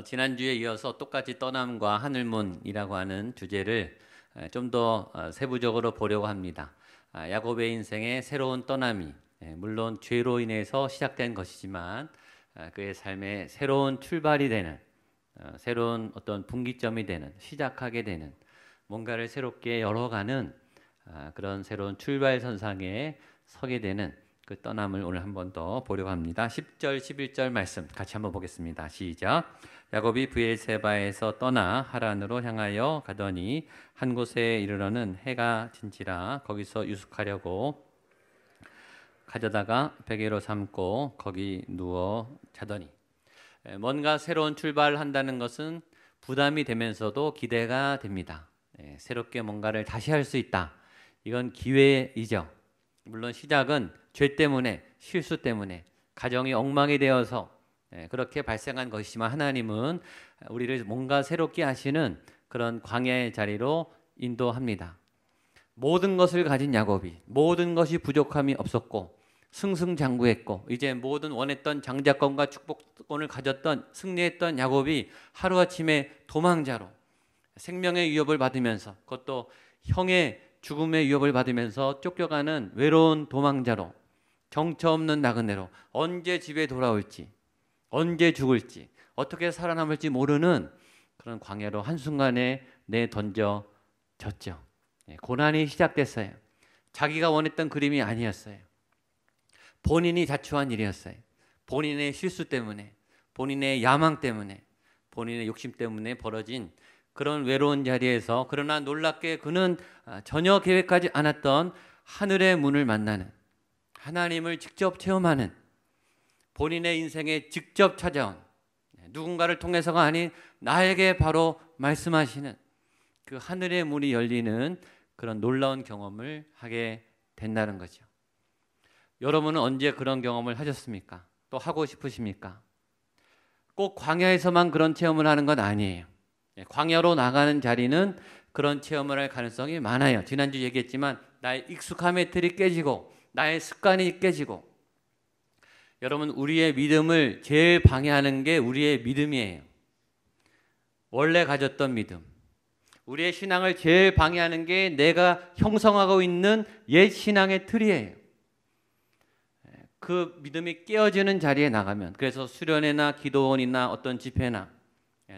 지난주에 이어서 똑같이 떠남과 하늘문이라고 하는 주제를 좀 더 세부적으로 보려고 합니다. 야곱의 인생의 새로운 떠남이 물론 죄로 인해서 시작된 것이지만 그의 삶의 새로운 출발이 되는 새로운 어떤 분기점이 되는 시작하게 되는 뭔가를 새롭게 열어가는 그런 새로운 출발선상에 서게 되는 그 떠남을 오늘 한 번 더 보려고 합니다. 10절 11절 말씀 같이 한번 보겠습니다. 시작. 야곱이 브엘세바에서 떠나 하란으로 향하여 가더니 한 곳에 이르러는 해가 진지라 거기서 유숙하려고 가져다가 베개로 삼고 거기 누워 자더니. 뭔가 새로운 출발을 한다는 것은 부담이 되면서도 기대가 됩니다. 새롭게 뭔가를 다시 할 수 있다. 이건 기회이죠. 물론 시작은 죄 때문에, 실수 때문에, 가정이 엉망이 되어서 그렇게 발생한 것이지만 하나님은 우리를 뭔가 새롭게 하시는 그런 광야의 자리로 인도합니다. 모든 것을 가진 야곱이 모든 것이 부족함이 없었고 승승장구했고 이제 모든 원했던 장자권과 축복권을 가졌던 승리했던 야곱이 하루아침에 도망자로 생명의 위협을 받으면서 그것도 형의 죽음의 위협을 받으면서 쫓겨가는 외로운 도망자로 정처 없는 나그네로 언제 집에 돌아올지 언제 죽을지 어떻게 살아남을지 모르는 그런 광야로 한순간에 내던져졌죠. 고난이 시작됐어요. 자기가 원했던 그림이 아니었어요. 본인이 자초한 일이었어요. 본인의 실수 때문에 본인의 야망 때문에 본인의 욕심 때문에 벌어진 그런 외로운 자리에서 그러나 놀랍게 그는 전혀 계획하지 않았던 하늘의 문을 만나는 하나님을 직접 체험하는 본인의 인생에 직접 찾아온 누군가를 통해서가 아닌 나에게 바로 말씀하시는 그 하늘의 문이 열리는 그런 놀라운 경험을 하게 된다는 거죠. 여러분은 언제 그런 경험을 하셨습니까? 또 하고 싶으십니까? 꼭 광야에서만 그런 체험을 하는 건 아니에요. 광야로 나가는 자리는 그런 체험을 할 가능성이 많아요. 지난주 얘기했지만 나의 익숙함의 틀이 깨지고 나의 습관이 깨지고 여러분 우리의 믿음을 제일 방해하는 게 우리의 믿음이에요. 원래 가졌던 믿음. 우리의 신앙을 제일 방해하는 게 내가 형성하고 있는 옛 신앙의 틀이에요. 그 믿음이 깨어지는 자리에 나가면 그래서 수련회나 기도원이나 어떤 집회나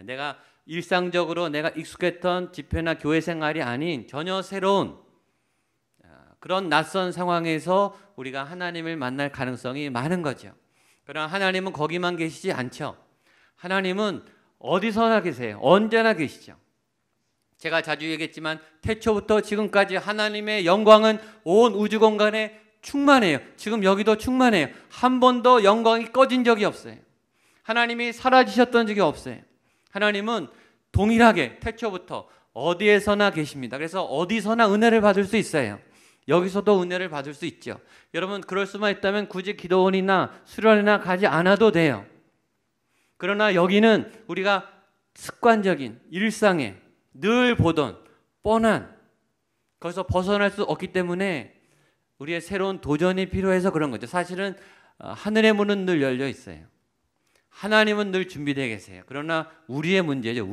내가 일상적으로 내가 익숙했던 집회나 교회 생활이 아닌 전혀 새로운 그런 낯선 상황에서 우리가 하나님을 만날 가능성이 많은 거죠. 그러나 하나님은 거기만 계시지 않죠. 하나님은 어디서나 계세요. 언제나 계시죠. 제가 자주 얘기했지만 태초부터 지금까지 하나님의 영광은 온 우주 공간에 충만해요. 지금 여기도 충만해요. 한 번도 영광이 꺼진 적이 없어요. 하나님이 사라지셨던 적이 없어요. 하나님은 동일하게 태초부터 어디에서나 계십니다. 그래서 어디서나 은혜를 받을 수 있어요. 여기서도 은혜를 받을 수 있죠. 여러분 그럴 수만 있다면 굳이 기도원이나 수련회나 가지 않아도 돼요. 그러나 여기는 우리가 습관적인 일상에 늘 보던 뻔한 거기서 벗어날 수 없기 때문에 우리의 새로운 도전이 필요해서 그런 거죠. 사실은 하늘의 문은 늘 열려 있어요. 하나님은 늘 준비되어 계세요. 그러나 우리의 문제죠.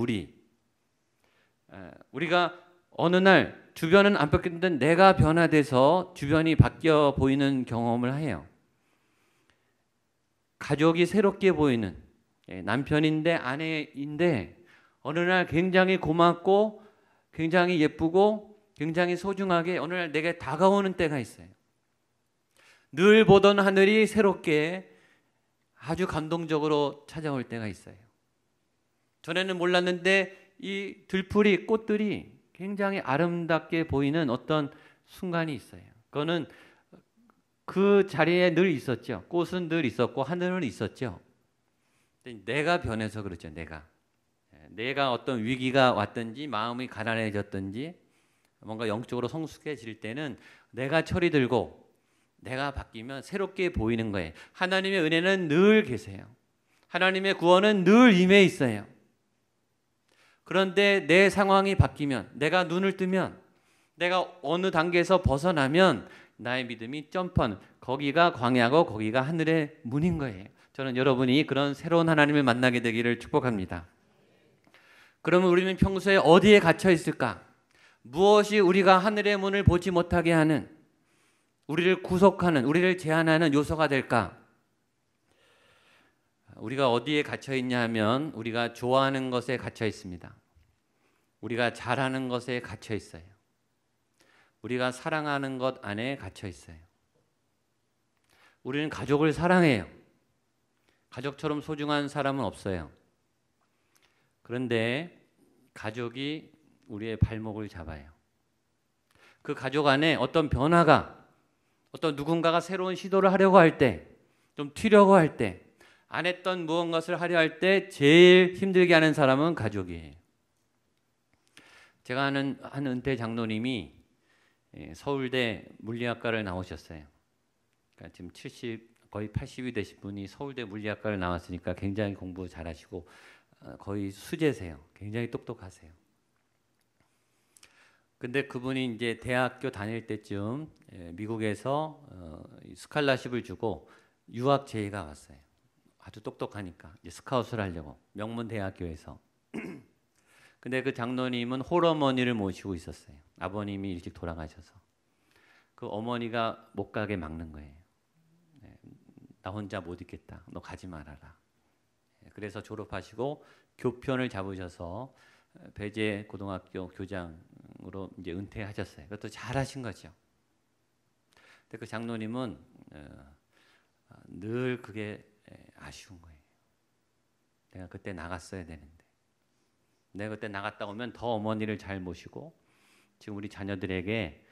우리가 어느 날 주변은 안 바뀌는데 내가 변화돼서 주변이 바뀌어 보이는 경험을 해요. 가족이 새롭게 보이는 남편인데 아내인데 어느 날 굉장히 고맙고 굉장히 예쁘고 굉장히 소중하게 어느 날 내게 다가오는 때가 있어요. 늘 보던 하늘이 새롭게 아주 감동적으로 찾아올 때가 있어요. 전에는 몰랐는데 이 들풀이 꽃들이 굉장히 아름답게 보이는 어떤 순간이 있어요. 그거는 그 자리에 늘 있었죠. 꽃은 늘 있었고 하늘은 있었죠. 내가 변해서 그렇죠. 내가 어떤 위기가 왔든지 마음이 가난해졌든지 뭔가 영적으로 성숙해질 때는 내가 철이 들고 내가 바뀌면 새롭게 보이는 거예요. 하나님의 은혜는 늘 계세요. 하나님의 구원은 늘 임해 있어요. 그런데 내 상황이 바뀌면 내가 눈을 뜨면 내가 어느 단계에서 벗어나면 나의 믿음이 점프하는 거기가 광야고 거기가 하늘의 문인 거예요. 저는 여러분이 그런 새로운 하나님을 만나게 되기를 축복합니다. 그러면 우리는 평소에 어디에 갇혀 있을까? 무엇이 우리가 하늘의 문을 보지 못하게 하는, 우리를 구속하는, 우리를 제한하는 요소가 될까? 우리가 어디에 갇혀 있냐 하면 우리가 좋아하는 것에 갇혀 있습니다. 우리가 잘하는 것에 갇혀 있어요. 우리가 사랑하는 것 안에 갇혀 있어요. 우리는 가족을 사랑해요. 가족처럼 소중한 사람은 없어요. 그런데 가족이 우리의 발목을 잡아요. 그 가족 안에 어떤 변화가, 어떤 누군가가 새로운 시도를 하려고 할 때, 좀 튀려고 할 때, 안 했던 무언가를 하려 할 때 제일 힘들게 하는 사람은 가족이에요. 제가 아는 한 은퇴 장로님이 서울대 물리학과를 나오셨어요. 그러니까 지금 70, 거의 80이 되신 분이 서울대 물리학과를 나왔으니까 굉장히 공부 잘하시고 거의 수재세요. 굉장히 똑똑하세요. 근데 그분이 이제 대학교 다닐 때쯤 미국에서 스칼라십을 주고 유학 제의가 왔어요. 아주 똑똑하니까 이제 스카웃을 하려고 명문 대학교에서. 근데 그 장로님은 홀어머니를 모시고 있었어요. 아버님이 일찍 돌아가셔서. 그 어머니가 못 가게 막는 거예요. 나 혼자 못 있겠다. 너 가지 말아라. 그래서 졸업하시고 교편을 잡으셔서 배재 고등학교 교장으로 이제 은퇴하셨어요. 그것도 잘하신 거죠. 근데 그 장로님은 늘 그게 아쉬운 거예요. 내가 그때 나갔어야 되는데. 내가 그때 나갔다 오면 더 어머니를 잘 모시고 지금 우리 자녀들에게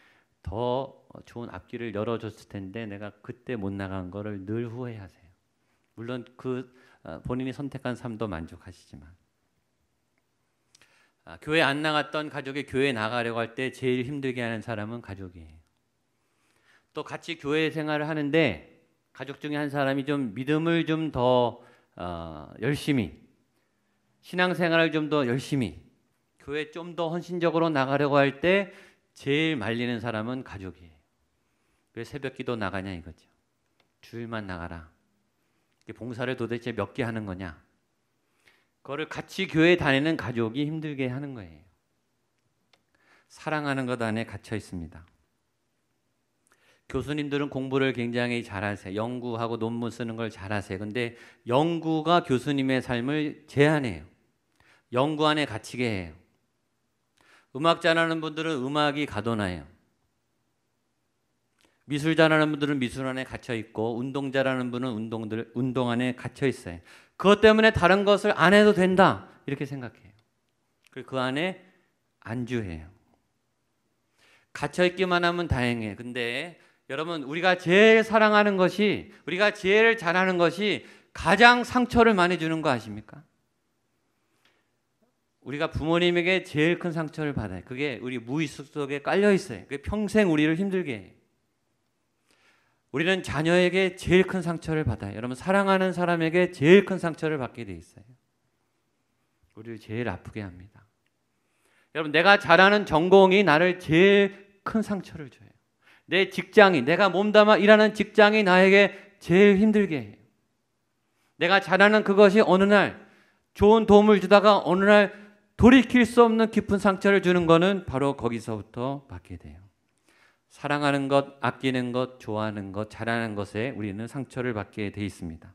더 좋은 앞길을 열어줬을 텐데 내가 그때 못 나간 거를 늘 후회하세요. 물론 그 본인이 선택한 삶도 만족하시지만 교회 안 나갔던 가족이 교회 나가려고 할 때 제일 힘들게 하는 사람은 가족이에요. 또 같이 교회 생활을 하는데 가족 중에 한 사람이 좀 믿음을 좀 더 열심히, 신앙생활을 좀 더 열심히, 교회 좀 더 헌신적으로 나가려고 할 때 제일 말리는 사람은 가족이에요. 왜 새벽기도 나가냐 이거죠. 주일만 나가라. 봉사를 도대체 몇 개 하는 거냐. 그거를 같이 교회 다니는 가족이 힘들게 하는 거예요. 사랑하는 것 안에 갇혀 있습니다. 교수님들은 공부를 굉장히 잘하세요. 연구하고 논문 쓰는 걸 잘하세요. 근데 연구가 교수님의 삶을 제한해요. 연구 안에 갇히게 해요. 음악 잘하는 분들은 음악이 가둬놔요. 미술 잘하는 분들은 미술 안에 갇혀 있고 운동 잘하는 분은 운동 안에 갇혀 있어요. 그것 때문에 다른 것을 안 해도 된다 이렇게 생각해요. 그리고 그 안에 안주해요. 갇혀 있기만 하면 다행이에요. 근데 여러분 우리가 제일 사랑하는 것이, 우리가 제일 잘하는 것이 가장 상처를 많이 주는 거 아십니까? 우리가 부모님에게 제일 큰 상처를 받아요. 그게 우리 무의식 속에 깔려 있어요. 그게 평생 우리를 힘들게 해요. 우리는 자녀에게 제일 큰 상처를 받아요. 여러분 사랑하는 사람에게 제일 큰 상처를 받게 돼 있어요. 우리를 제일 아프게 합니다. 여러분 내가 잘하는 전공이 나를 제일 큰 상처를 줘요. 내 직장이, 내가 몸담아 일하는 직장이 나에게 제일 힘들게 해요. 내가 잘하는 그것이 어느 날 좋은 도움을 주다가 어느 날 돌이킬 수 없는 깊은 상처를 주는 것은 바로 거기서부터 받게 돼요. 사랑하는 것, 아끼는 것, 좋아하는 것, 잘하는 것에 우리는 상처를 받게 돼 있습니다.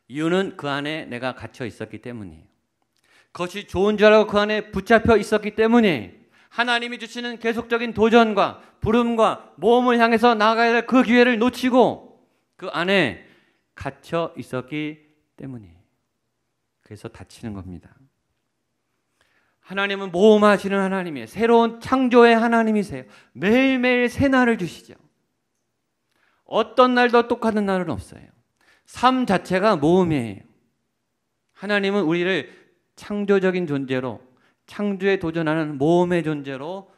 이유는 그 안에 내가 갇혀 있었기 때문이에요. 그것이 좋은 줄 알고 그 안에 붙잡혀 있었기 때문이에요. 하나님이 주시는 계속적인 도전과 부름과 모험을 향해서 나아가야 될 그 기회를 놓치고 그 안에 갇혀 있었기 때문이에요. 그래서 다치는 겁니다. 하나님은 모험하시는 하나님이에요. 새로운 창조의 하나님이세요. 매일매일 새 날을 주시죠. 어떤 날도 똑같은 날은 없어요. 삶 자체가 모험이에요. 하나님은 우리를 창조적인 존재로, 창조에 도전하는 모험의 존재로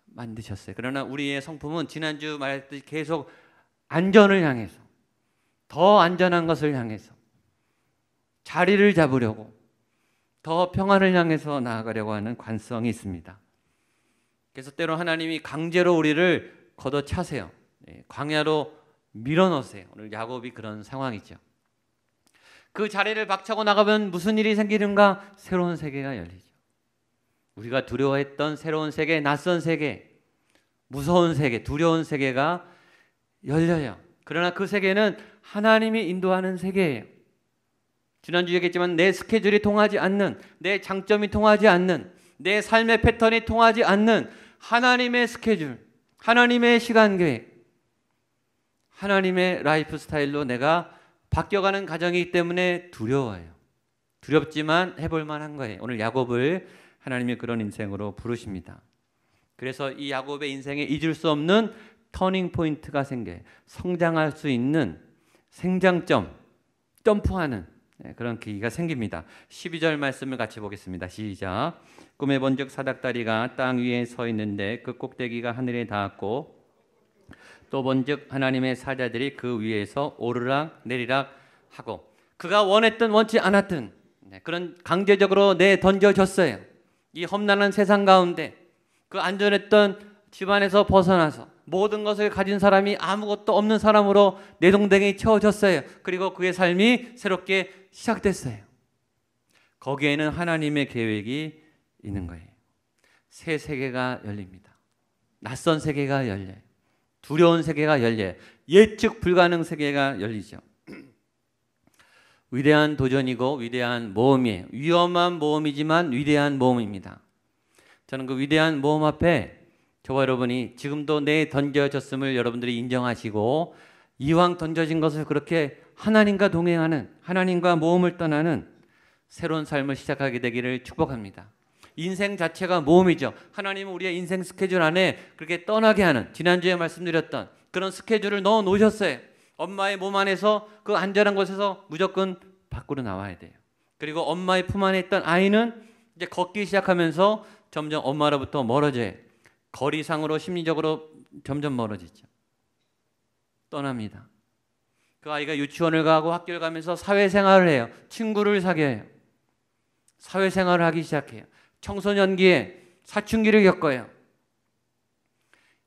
만드셨어요. 그러나 우리의 성품은 지난주 말했듯이 계속 안전을 향해서, 더 안전한 것을 향해서, 자리를 잡으려고, 더 평안을 향해서 나아가려고 하는 관성이 있습니다. 그래서 때로 하나님이 강제로 우리를 걷어차세요. 광야로 밀어넣으세요. 오늘 야곱이 그런 상황이죠. 그 자리를 박차고 나가면 무슨 일이 생기는가? 새로운 세계가 열리죠. 우리가 두려워했던 새로운 세계, 낯선 세계, 무서운 세계, 두려운 세계가 열려요. 그러나 그 세계는 하나님이 인도하는 세계예요. 지난주에 얘기했지만 내 스케줄이 통하지 않는, 내 장점이 통하지 않는, 내 삶의 패턴이 통하지 않는 하나님의 스케줄, 하나님의 시간 계획, 하나님의 라이프 스타일로 내가 바뀌어가는 과정이기 때문에 두려워요. 두렵지만 해볼 만한 거예요. 오늘 야곱을 하나님이 그런 인생으로 부르십니다. 그래서 이 야곱의 인생에 잊을 수 없는 터닝 포인트가 생겨요. 성장할 수 있는 생장점, 점프하는 그런 계기가 생깁니다. 12절 말씀을 같이 보겠습니다. 시작. 꿈에 본즉 사닥다리가 땅 위에 서 있는데 그 꼭대기가 하늘에 닿았고 또 본즉 하나님의 사자들이 그 위에서 오르락 내리락 하고 그가 원했든 원치 않았든 그런 강제적으로 내던져졌어요. 이 험난한 세상 가운데 그 안전했던 집안에서 벗어나서 모든 것을 가진 사람이 아무것도 없는 사람으로 내동댕이 채워졌어요. 그리고 그의 삶이 새롭게 시작됐어요. 거기에는 하나님의 계획이 있는 거예요. 새 세계가 열립니다. 낯선 세계가 열려요. 두려운 세계가 열려요. 예측 불가능 세계가 열리죠. 위대한 도전이고 위대한 모험이에요. 위험한 모험이지만 위대한 모험입니다. 저는 그 위대한 모험 앞에 저와 여러분이 지금도 내 던져졌음을 여러분들이 인정하시고 이왕 던져진 것을 그렇게 하나님과 동행하는, 하나님과 모험을 떠나는 새로운 삶을 시작하게 되기를 축복합니다. 인생 자체가 모험이죠. 하나님은 우리의 인생 스케줄 안에 그렇게 떠나게 하는, 지난주에 말씀드렸던 그런 스케줄을 넣어 놓으셨어요. 엄마의 몸 안에서 그 안전한 곳에서 무조건 밖으로 나와야 돼요. 그리고 엄마의 품 안에 있던 아이는 이제 걷기 시작하면서 점점 엄마로부터 멀어져요. 거리상으로 심리적으로 점점 멀어지죠. 떠납니다. 그 아이가 유치원을 가고 학교를 가면서 사회생활을 해요. 친구를 사귀어요. 사회생활을 하기 시작해요. 청소년기에 사춘기를 겪어요.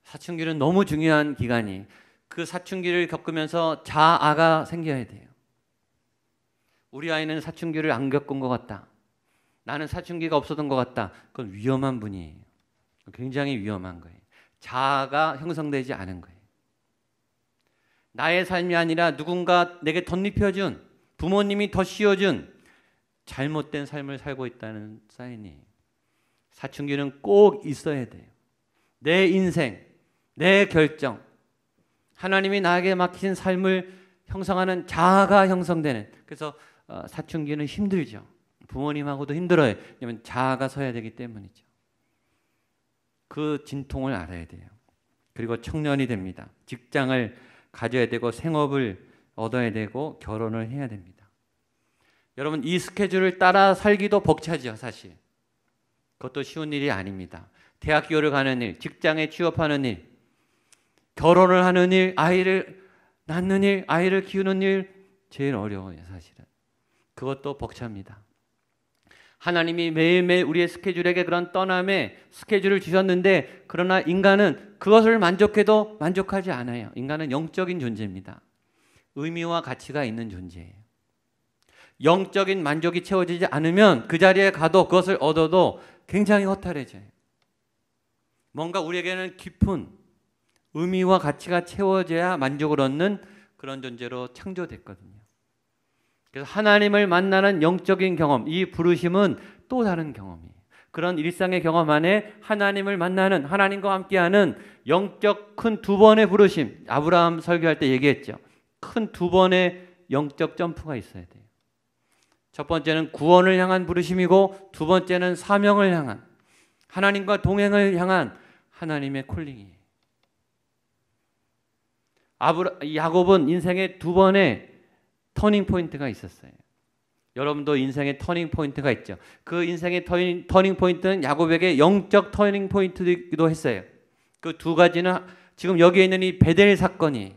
사춘기는 너무 중요한 기간이, 그 사춘기를 겪으면서 자아가 생겨야 돼요. 우리 아이는 사춘기를 안 겪은 것 같다. 나는 사춘기가 없었던 것 같다. 그건 위험한 분이에요. 굉장히 위험한 거예요. 자아가 형성되지 않은 거예요. 나의 삶이 아니라 누군가 내게 덧입혀준, 부모님이 더 씌워준 잘못된 삶을 살고 있다는 사인이에요. 사춘기는 꼭 있어야 돼요. 내 인생, 내 결정, 하나님이 나에게 맡기신 삶을 형성하는 자아가 형성되는, 그래서 사춘기는 힘들죠. 부모님하고도 힘들어요. 왜냐하면 자아가 서야 되기 때문이죠. 그 진통을 알아야 돼요. 그리고 청년이 됩니다. 직장을 가져야 되고 생업을 얻어야 되고 결혼을 해야 됩니다. 여러분, 이 스케줄을 따라 살기도 벅차죠. 사실 그것도 쉬운 일이 아닙니다. 대학교를 가는 일, 직장에 취업하는 일, 결혼을 하는 일, 아이를 낳는 일, 아이를 키우는 일 제일 어려워요. 사실은 그것도 벅찹니다. 하나님이 매일매일 우리의 스케줄에게 그런 떠남의 스케줄을 주셨는데, 그러나 인간은 그것을 만족해도 만족하지 않아요. 인간은 영적인 존재입니다. 의미와 가치가 있는 존재예요. 영적인 만족이 채워지지 않으면 그 자리에 가도 그것을 얻어도 굉장히 허탈해져요. 뭔가 우리에게는 깊은 의미와 가치가 채워져야 만족을 얻는 그런 존재로 창조됐거든요. 그래서 하나님을 만나는 영적인 경험, 이 부르심은 또 다른 경험이에요. 그런 일상의 경험 안에 하나님을 만나는, 하나님과 함께하는 영적 큰 두 번의 부르심, 아브라함 설교할 때 얘기했죠. 큰 두 번의 영적 점프가 있어야 돼요. 첫 번째는 구원을 향한 부르심이고, 두 번째는 사명을 향한, 하나님과 동행을 향한 하나님의 콜링이에요. 야곱은 인생의 두 번의 터닝 포인트가 있었어요. 여러분도 인생의 터닝 포인트가 있죠. 그 인생의 터닝 포인트는 야곱에게 영적 터닝 포인트이기도 했어요. 그 두 가지는 지금 여기에 있는 이 베델 사건이,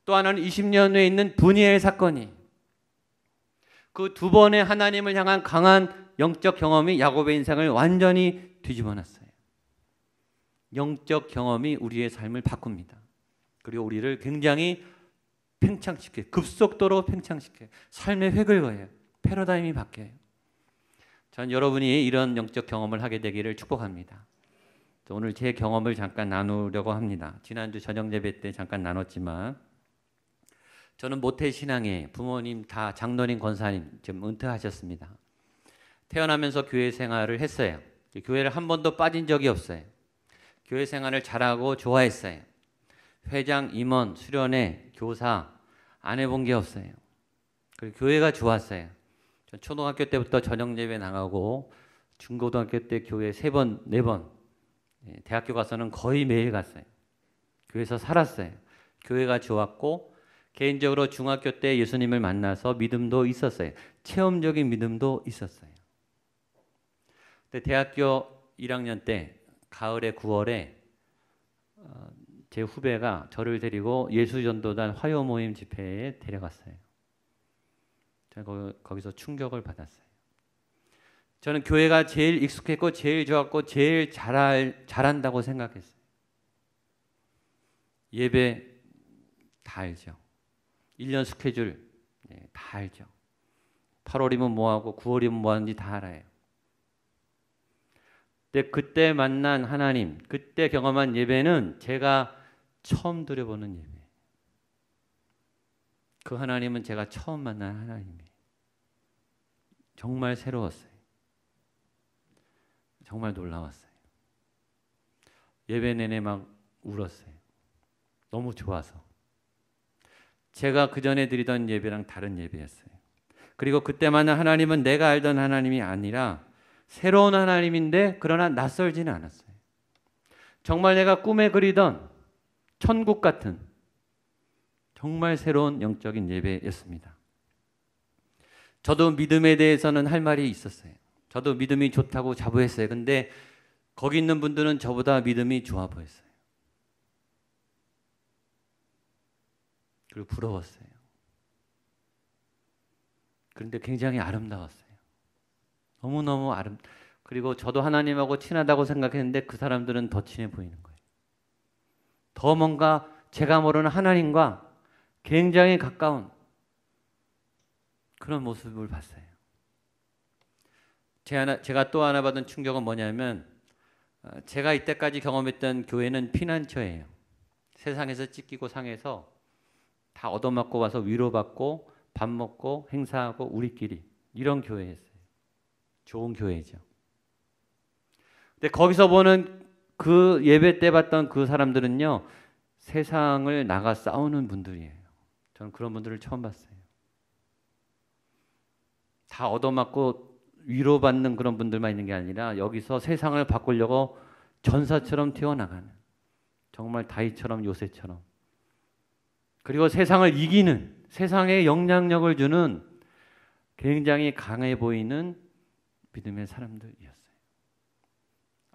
또 하나는 20년 후에 있는 브니엘 사건이, 그 두 번의 하나님을 향한 강한 영적 경험이 야곱의 인생을 완전히 뒤집어 놨어요. 영적 경험이 우리의 삶을 바꿉니다. 그리고 우리를 굉장히 팽창시켜요. 급속도로 팽창시켜요. 삶의 획을 그어요. 패러다임이 바뀌어요. 전 여러분이 이런 영적 경험을 하게 되기를 축복합니다. 오늘 제 경험을 잠깐 나누려고 합니다. 지난주 저녁 예배 때 잠깐 나눴지만 저는 모태신앙에 부모님 다 장로님, 권사님 지금 은퇴하셨습니다. 태어나면서 교회 생활을 했어요. 교회를 한 번도 빠진 적이 없어요. 교회 생활을 잘하고 좋아했어요. 회장, 임원, 수련회, 교사 안 해본 게 없어요. 그리고 교회가 좋았어요. 전 초등학교 때부터 저녁 예배 나가고 중고등학교 때 교회 3번, 4번, 대학교 가서는 거의 매일 갔어요. 교회에서 살았어요. 교회가 좋았고 개인적으로 중학교 때 예수님을 만나서 믿음도 있었어요. 체험적인 믿음도 있었어요. 근데 대학교 1학년 때 가을에 9월에 제 후배가 저를 데리고 예수전도단 화요 모임 집회에 데려갔어요. 제가 거기서 충격을 받았어요. 저는 교회가 제일 익숙했고 제일 좋았고 제일 잘한다고 생각했어요. 예배 다 알죠. 1년 스케줄 다 알죠. 8월이면 뭐하고 9월이면 뭐하는지 다 알아요. 근데 그때 만난 하나님, 그때 경험한 예배는 제가 처음 드려보는 예배. 그 하나님은 제가 처음 만난 하나님이에요. 정말 새로웠어요. 정말 놀라웠어요. 예배 내내 막 울었어요. 너무 좋아서. 제가 그전에 드리던 예배랑 다른 예배였어요. 그리고 그때 만난 하나님은 내가 알던 하나님이 아니라 새로운 하나님인데 그러나 낯설지는 않았어요. 정말 내가 꿈에 그리던 천국 같은 정말 새로운 영적인 예배였습니다. 저도 믿음에 대해서는 할 말이 있었어요. 저도 믿음이 좋다고 자부했어요. 근데 거기 있는 분들은 저보다 믿음이 좋아 보였어요. 그리고 부러웠어요. 그런데 굉장히 아름다웠어요. 너무너무 그리고 저도 하나님하고 친하다고 생각했는데 그 사람들은 더 친해 보이는 거예요. 더 뭔가 제가 모르는 하나님과 굉장히 가까운 그런 모습을 봤어요. 제가 또 하나 받은 충격은 뭐냐면 제가 이때까지 경험했던 교회는 피난처예요. 세상에서 찢기고 상해서 다 얻어맞고 와서 위로받고 밥 먹고 행사하고 우리끼리 이런 교회였어요. 좋은 교회죠. 근데 거기서 보는 그 예배 때 봤던 그 사람들은요. 세상을 나가 싸우는 분들이에요. 저는 그런 분들을 처음 봤어요. 다 얻어맞고 위로받는 그런 분들만 있는 게 아니라 여기서 세상을 바꾸려고 전사처럼 튀어나가는 정말 다윗처럼 요새처럼 그리고 세상을 이기는 세상에 영향력을 주는 굉장히 강해 보이는 믿음의 사람들이었어요.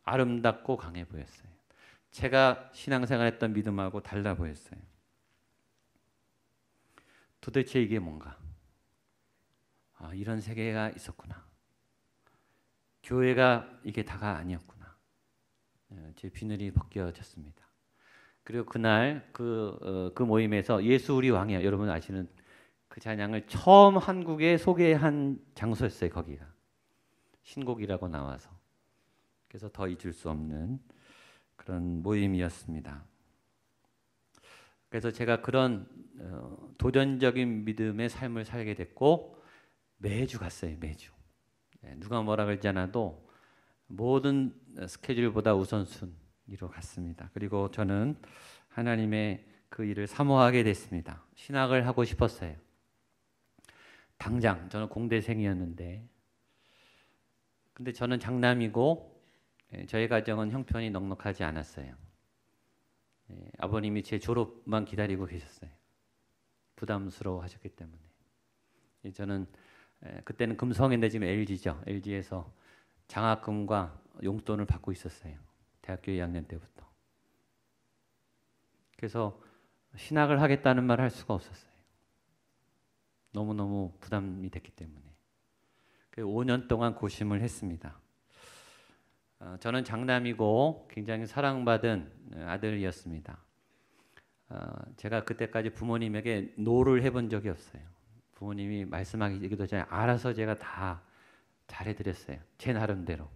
아름답고 강해 보였어요. 제가 신앙생활했던 믿음하고 달라 보였어요. 도대체 이게 뭔가? 이런 세계가 있었구나. 교회가 이게 다가 아니었구나. 제 비늘이 벗겨졌습니다. 그리고 그날 그 모임에서 예수 우리 왕이야 여러분 아시는 그 찬양을 처음 한국에 소개한 장소였어요. 거기가 신곡이라고 나와서 그래서 더 잊을 수 없는 그런 모임이었습니다. 그래서 제가 그런 도전적인 믿음의 삶을 살게 됐고 매주 갔어요. 매주 누가 뭐라 그러지 않아도 모든 스케줄보다 우선순위로 갔습니다. 그리고 저는 하나님의 그 일을 사모하게 됐습니다. 신학을 하고 싶었어요. 당장 저는 공대생이었는데 근데 저는 장남이고 저희 가정은 형편이 넉넉하지 않았어요. 아버님이 제 졸업만 기다리고 계셨어요. 부담스러워 하셨기 때문에. 저는 그때는 금성인데 지금 LG죠. LG에서 장학금과 용돈을 받고 있었어요. 대학교 2학년 때부터. 그래서 신학을 하겠다는 말을 할 수가 없었어요. 너무너무 부담이 됐기 때문에. 5년 동안 고심을 했습니다. 저는 장남이고 굉장히 사랑받은 아들이었습니다. 제가 그때까지 부모님에게 노를 해본 적이 없어요. 부모님이 말씀하기도 전에 알아서 제가 다 잘해드렸어요. 제 나름대로.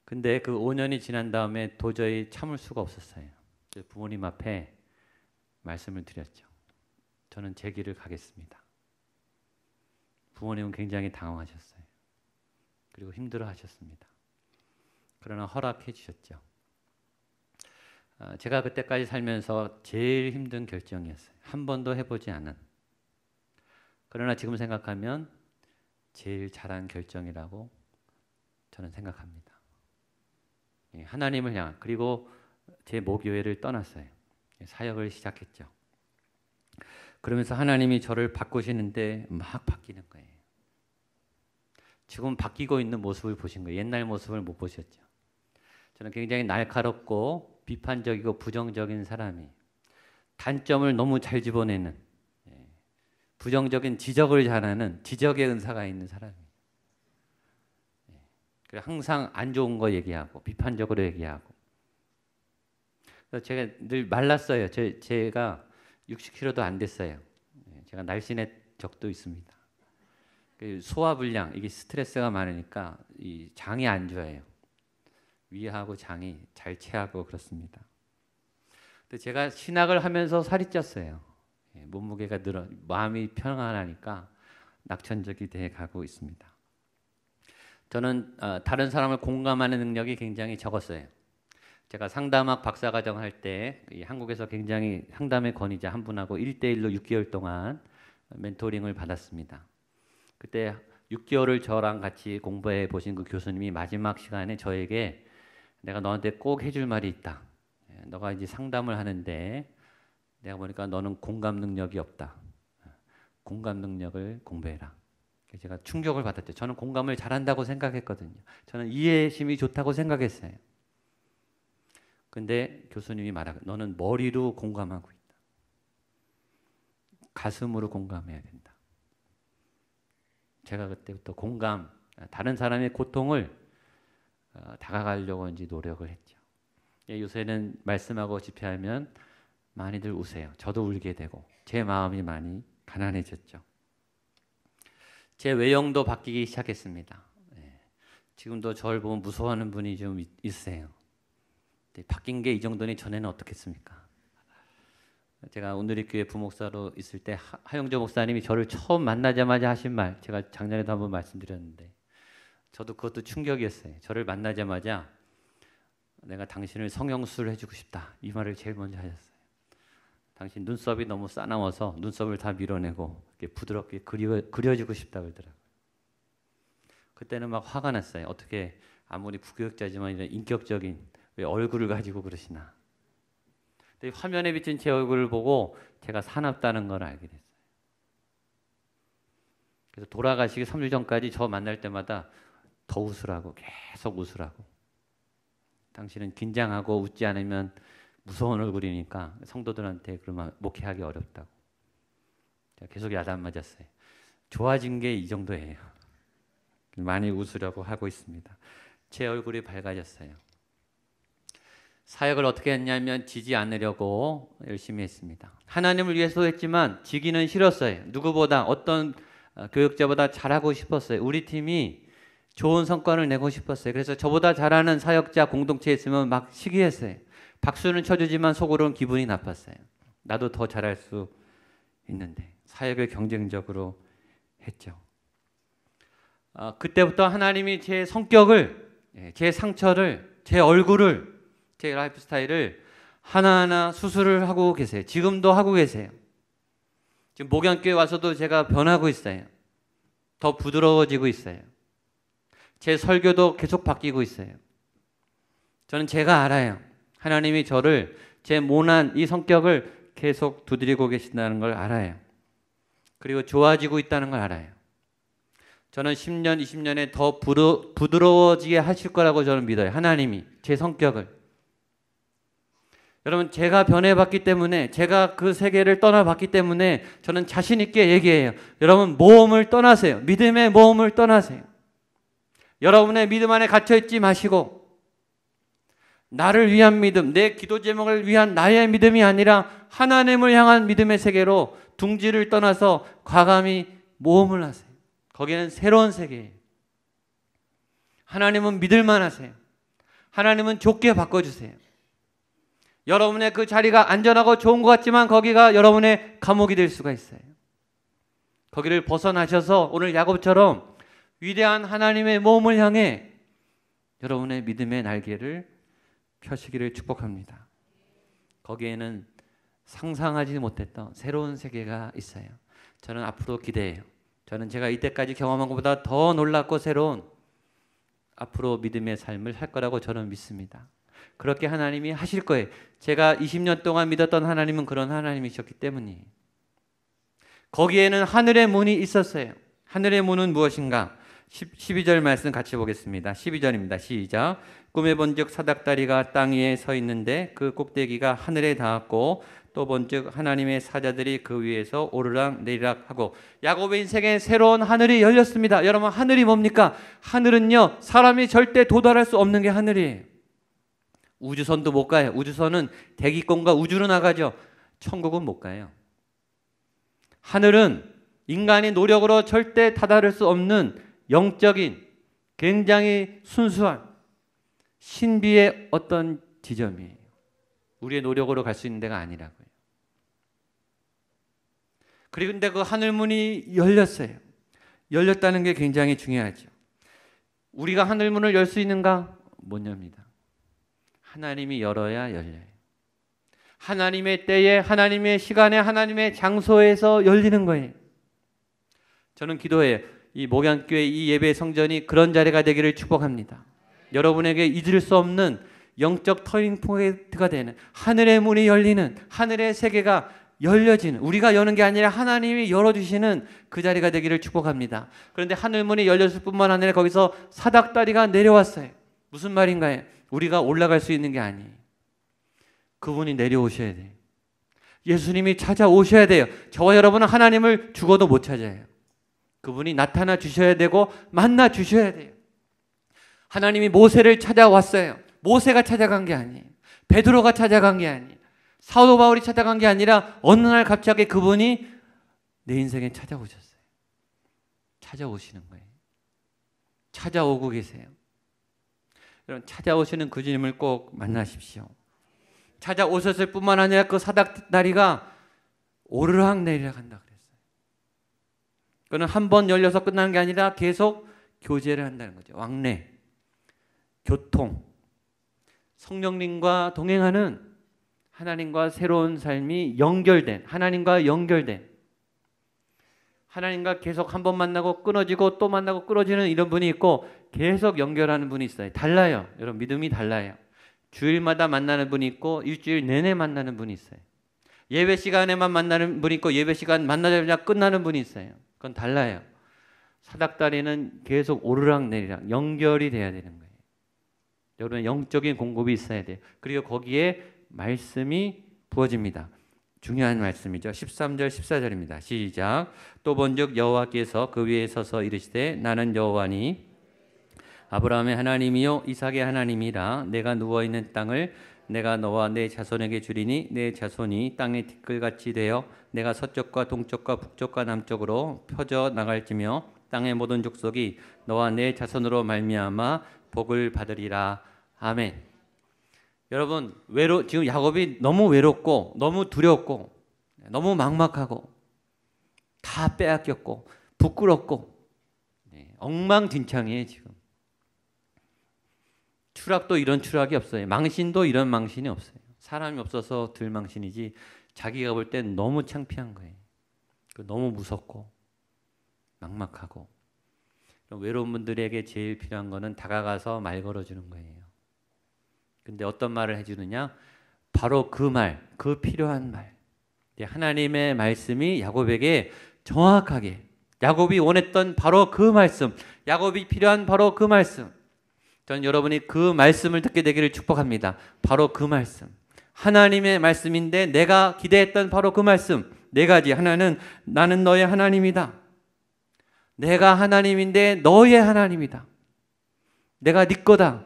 근데 그 5년이 지난 다음에 도저히 참을 수가 없었어요. 부모님 앞에 말씀을 드렸죠. 저는 제 길을 가겠습니다. 부모님은 굉장히 당황하셨어요. 그리고 힘들어 하셨습니다. 그러나 허락해 주셨죠. 제가 그때까지 살면서 제일 힘든 결정이었어요. 한 번도 해보지 않은. 그러나 지금 생각하면 제일 잘한 결정이라고 저는 생각합니다. 하나님을 향한, 그리고 제 모교회를 떠났어요. 사역을 시작했죠. 그러면서 하나님이 저를 바꾸시는데 막 바뀌는 거예요. 지금 바뀌고 있는 모습을 보신 거예요. 옛날 모습을 못 보셨죠. 저는 굉장히 날카롭고 비판적이고 부정적인 사람이, 단점을 너무 잘 집어내는, 부정적인 지적을 잘하는 지적의 은사가 있는 사람이에요. 항상 안 좋은 거 얘기하고 비판적으로 얘기하고. 그래서 제가 늘 말랐어요. 제가 60kg도 안 됐어요. 제가 날씬한 적도 있습니다. 소화불량, 이게 스트레스가 많으니까 이 장이 안 좋아요. 위하고 장이 잘 체하고 그렇습니다. 근데 제가 신학을 하면서 살이 쪘어요. 몸무게가 늘어, 마음이 평안하니까 낙천적이 돼 가고 있습니다. 저는 다른 사람을 공감하는 능력이 굉장히 적었어요. 제가 상담학 박사과정 할 때 한국에서 굉장히 상담의 권위자 한 분하고 1대1로 6개월 동안 멘토링을 받았습니다. 그때 6개월을 저랑 같이 공부해 보신 그 교수님이 마지막 시간에 저에게 내가 너한테 꼭 해줄 말이 있다. 너가 이제 상담을 하는데 내가 보니까 너는 공감 능력이 없다. 공감 능력을 공부해라. 제가 충격을 받았죠. 저는 공감을 잘한다고 생각했거든요. 저는 이해심이 좋다고 생각했어요. 근데 교수님이 말하고 너는 머리로 공감하고 있다. 가슴으로 공감해야 된다. 제가 그때부터 공감, 다른 사람의 고통을 다가가려고 이제 노력을 했죠. 요새는 말씀하고 집회하면 많이들 우세요. 저도 울게 되고 제 마음이 많이 가난해졌죠. 제 외형도 바뀌기 시작했습니다. 지금도 저를 보면 무서워하는 분이 좀 있으세요. 바뀐 게 이 정도니 전에는 어떻겠습니까? 제가 오늘의 교회 부목사로 있을 때 하영조 목사님이 저를 처음 만나자마자 하신 말, 제가 작년에도 한번 말씀드렸는데 저도 그것도 충격이었어요. 저를 만나자마자 내가 당신을 성형수술 해주고 싶다. 이 말을 제일 먼저 하셨어요. 당신 눈썹이 너무 싸나워서 눈썹을 다 밀어내고 이렇게 부드럽게 그려주고 싶다 그러더라고요. 그때는 막 화가 났어요. 어떻게 아무리 부교육자지만 이런 인격적인 왜 얼굴을 가지고 그러시나. 근데 화면에 비친 제 얼굴을 보고 제가 사납다는 걸 알게 됐어요. 그래서 돌아가시기 3주 전까지 저 만날 때마다 더 웃으라고, 계속 웃으라고. 당신은 긴장하고 웃지 않으면 무서운 얼굴이니까 성도들한테 그러면 목회하기 어렵다고. 제가 계속 야단 맞았어요. 좋아진 게 이 정도예요. 많이 웃으려고 하고 있습니다. 제 얼굴이 밝아졌어요. 사역을 어떻게 했냐면 지지 않으려고 열심히 했습니다. 하나님을 위해서 했지만 지기는 싫었어요. 누구보다 어떤 교육자보다 잘하고 싶었어요. 우리 팀이 좋은 성과를 내고 싶었어요. 그래서 저보다 잘하는 사역자 공동체에 있으면 막 시기했어요. 박수는 쳐주지만 속으로는 기분이 나빴어요. 나도 더 잘할 수 있는데. 사역을 경쟁적으로 했죠. 그때부터 하나님이 제 성격을, 제 상처를, 제 얼굴을, 제 라이프 스타일을 하나하나 수술을 하고 계세요. 지금도 하고 계세요. 지금 목양교회 와서도 제가 변하고 있어요. 더 부드러워지고 있어요. 제 설교도 계속 바뀌고 있어요. 저는 제가 알아요. 하나님이 저를, 제 모난 이 성격을 계속 두드리고 계신다는 걸 알아요. 그리고 좋아지고 있다는 걸 알아요. 저는 10년, 20년에 더 부드러워지게 하실 거라고 저는 믿어요. 하나님이 제 성격을. 여러분, 제가 변해봤기 때문에, 제가 그 세계를 떠나봤기 때문에 저는 자신 있게 얘기해요. 여러분, 모험을 떠나세요. 믿음의 모험을 떠나세요. 여러분의 믿음 안에 갇혀있지 마시고 나를 위한 믿음, 내 기도 제목을 위한 나의 믿음이 아니라 하나님을 향한 믿음의 세계로 둥지를 떠나서 과감히 모험을 하세요. 거기는 새로운 세계예요. 하나님은 믿을만 하세요. 하나님은 좋게 바꿔주세요. 여러분의 그 자리가 안전하고 좋은 것 같지만 거기가 여러분의 감옥이 될 수가 있어요. 거기를 벗어나셔서 오늘 야곱처럼 위대한 하나님의 모험을 향해 여러분의 믿음의 날개를 펴시기를 축복합니다. 거기에는 상상하지 못했던 새로운 세계가 있어요. 저는 앞으로 기대해요. 저는 제가 이때까지 경험한 것보다 더 놀랍고 새로운 앞으로 믿음의 삶을 살 거라고 저는 믿습니다. 그렇게 하나님이 하실 거예요. 제가 20년 동안 믿었던 하나님은 그런 하나님이셨기 때문이에요. 거기에는 하늘의 문이 있었어요. 하늘의 문은 무엇인가? 12절 말씀 같이 보겠습니다. 12절입니다. 시작. 꿈에 본즉 사닥다리가 땅 위에 서 있는데 그 꼭대기가 하늘에 닿았고 또 본즉 하나님의 사자들이 그 위에서 오르락 내리락 하고 야곱의 인생에 새로운 하늘이 열렸습니다. 여러분, 하늘이 뭡니까? 하늘은요, 사람이 절대 도달할 수 없는 게 하늘이에요. 우주선도 못 가요. 우주선은 대기권과 우주로 나가죠. 천국은 못 가요. 하늘은 인간이 노력으로 절대 다다를 수 없는 영적인 굉장히 순수한 신비의 어떤 지점이에요. 우리의 노력으로 갈 수 있는 데가 아니라고요. 그런데 그 하늘문이 열렸어요. 열렸다는 게 굉장히 중요하죠. 우리가 하늘문을 열 수 있는가? 못 엽니다. 하나님이 열어야 열려요. 하나님의 때에, 하나님의 시간에, 하나님의 장소에서 열리는 거예요. 저는 기도해요. 이 목양교회 이 예배 성전이 그런 자리가 되기를 축복합니다. 여러분에게 잊을 수 없는 영적 터닝 포인트가 되는, 하늘의 문이 열리는, 하늘의 세계가 열려지는, 우리가 여는 게 아니라 하나님이 열어주시는 그 자리가 되기를 축복합니다. 그런데 하늘문이 열렸을 뿐만 아니라 거기서 사닥다리가 내려왔어요. 무슨 말인가요? 우리가 올라갈 수 있는 게 아니에요. 그분이 내려오셔야 돼요. 예수님이 찾아오셔야 돼요. 저와 여러분은 하나님을 죽어도 못 찾아요. 그분이 나타나 주셔야 되고 만나 주셔야 돼요. 하나님이 모세를 찾아왔어요. 모세가 찾아간 게 아니에요. 베드로가 찾아간 게 아니에요. 사도 바울이 찾아간 게 아니라 어느 날 갑자기 그분이 내 인생에 찾아오셨어요. 찾아오시는 거예요. 찾아오고 계세요. 여러분, 찾아오시는 그 주님을 꼭 만나십시오. 찾아오셨을 뿐만 아니라 그 사닥다리가 오르락 내리락 한다 그랬어요. 그는 한 번 열려서 끝나는 게 아니라 계속 교제를 한다는 거죠. 왕래, 교통, 성령님과 동행하는, 하나님과 새로운 삶이 연결된, 하나님과 연결된, 하나님과 계속 한 번 만나고 끊어지고 또 만나고 끊어지는 이런 분이 있고 계속 연결하는 분이 있어요. 달라요. 여러분, 믿음이 달라요. 주일마다 만나는 분이 있고 일주일 내내 만나는 분이 있어요. 예배 시간에만 만나는 분이 있고 예배 시간 만나자마자 끝나는 분이 있어요. 그건 달라요. 사닥다리는 계속 오르락 내리락 연결이 돼야 되는 거예요. 여러분, 영적인 공급이 있어야 돼요. 그리고 거기에 말씀이 부어집니다. 중요한 말씀이죠. 13절 14절입니다. 시작. 또 본즉 여호와께서 그 위에 서서 이르시되 나는 여호와니 아브라함의 하나님이요 이삭의 하나님이라. 내가 누워있는 땅을 내가 너와 내 자손에게 주리니 내 자손이 땅의 티끌같이 되어 내가 서쪽과 동쪽과 북쪽과 남쪽으로 펴져 나갈지며 땅의 모든 족속이 너와 내 자손으로 말미암아 복을 받으리라. 아멘. 여러분, 지금 야곱이 너무 외롭고 너무 두렵고 너무 막막하고 다 빼앗겼고 부끄럽고 엉망진창이에요. 지금 추락도 이런 추락이 없어요. 망신도 이런 망신이 없어요. 사람이 없어서 들 망신이지 자기가 볼 땐 너무 창피한 거예요. 너무 무섭고 막막하고. 외로운 분들에게 제일 필요한 거는 다가가서 말 걸어주는 거예요. 근데 어떤 말을 해주느냐? 바로 그 말, 그 필요한 말. 하나님의 말씀이 야곱에게 정확하게, 야곱이 원했던 바로 그 말씀, 야곱이 필요한 바로 그 말씀. 저는 여러분이 그 말씀을 듣게 되기를 축복합니다. 바로 그 말씀. 하나님의 말씀인데 내가 기대했던 바로 그 말씀. 네 가지. 하나는 나는 너의 하나님이다. 내가 하나님인데 너의 하나님이다. 내가 네 거다.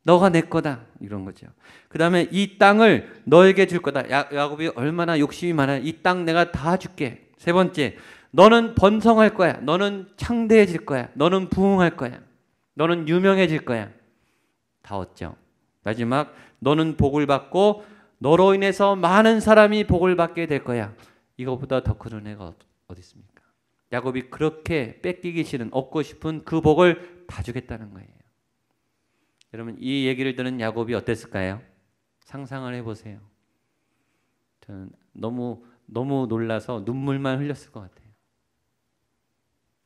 너가 내 거다. 이런 거죠. 그 다음에 이 땅을 너에게 줄 거다. 야곱이 얼마나 욕심이 많아요. 이 땅 내가 다 줄게. 세 번째, 너는 번성할 거야. 너는 창대해질 거야. 너는 부흥할 거야. 너는 유명해질 거야. 다 얻죠. 마지막, 너는 복을 받고 너로 인해서 많은 사람이 복을 받게 될 거야. 이거보다 더 큰 은혜가 어디 있습니까? 야곱이 그렇게 뺏기기 싫은, 얻고 싶은 그 복을 다 주겠다는 거예요. 여러분, 이 얘기를 듣는 야곱이 어땠을까요? 상상을 해보세요. 저는 너무 놀라서 눈물만 흘렸을 것 같아요.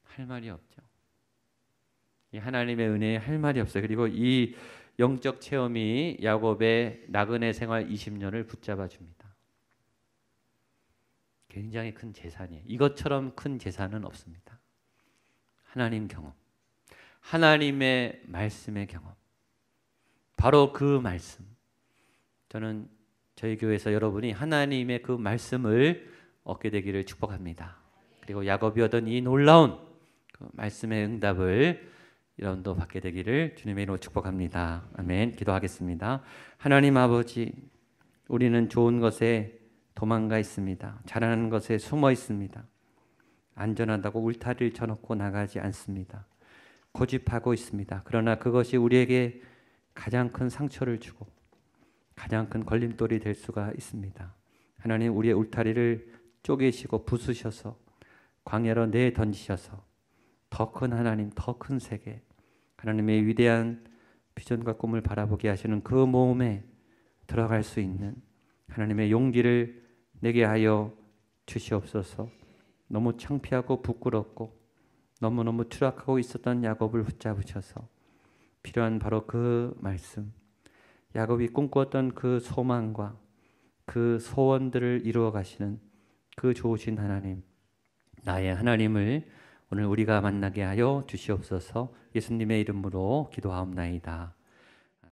할 말이 없죠. 이 하나님의 은혜에 할 말이 없어요. 그리고 이 영적 체험이 야곱의 나그네 생활 20년을 붙잡아 줍니다. 굉장히 큰 재산이에요. 이것처럼 큰 재산은 없습니다. 하나님 경험, 하나님의 말씀의 경험, 바로 그 말씀. 저는 저희 교회에서 여러분이 하나님의 그 말씀을 얻게 되기를 축복합니다. 그리고 야곱이 얻은 이 놀라운 그 말씀의 응답을 여러분도 받게 되기를 주님의 이름으로 축복합니다. 아멘. 기도하겠습니다. 하나님 아버지, 우리는 좋은 것에 도망가 있습니다. 잘하는 것에 숨어 있습니다. 안전하다고 울타리를 쳐놓고 나가지 않습니다. 고집하고 있습니다. 그러나 그것이 우리에게 가장 큰 상처를 주고 가장 큰 걸림돌이 될 수가 있습니다. 하나님, 우리의 울타리를 쪼개시고 부수셔서 광야로 내던지셔서 더 큰 하나님, 더 큰 세계, 하나님의 위대한 비전과 꿈을 바라보게 하시는 그 모험에 들어갈 수 있는 하나님의 용기를 내게 하여 주시옵소서. 너무 창피하고 부끄럽고 너무너무 추락하고 있었던 야곱을 붙잡으셔서 필요한 바로 그 말씀, 야곱이 꿈꾸었던 그 소망과 그 소원들을 이루어 가시는 그 좋으신 하나님, 나의 하나님을 오늘 우리가 만나게 하여 주시옵소서. 예수님의 이름으로 기도하옵나이다.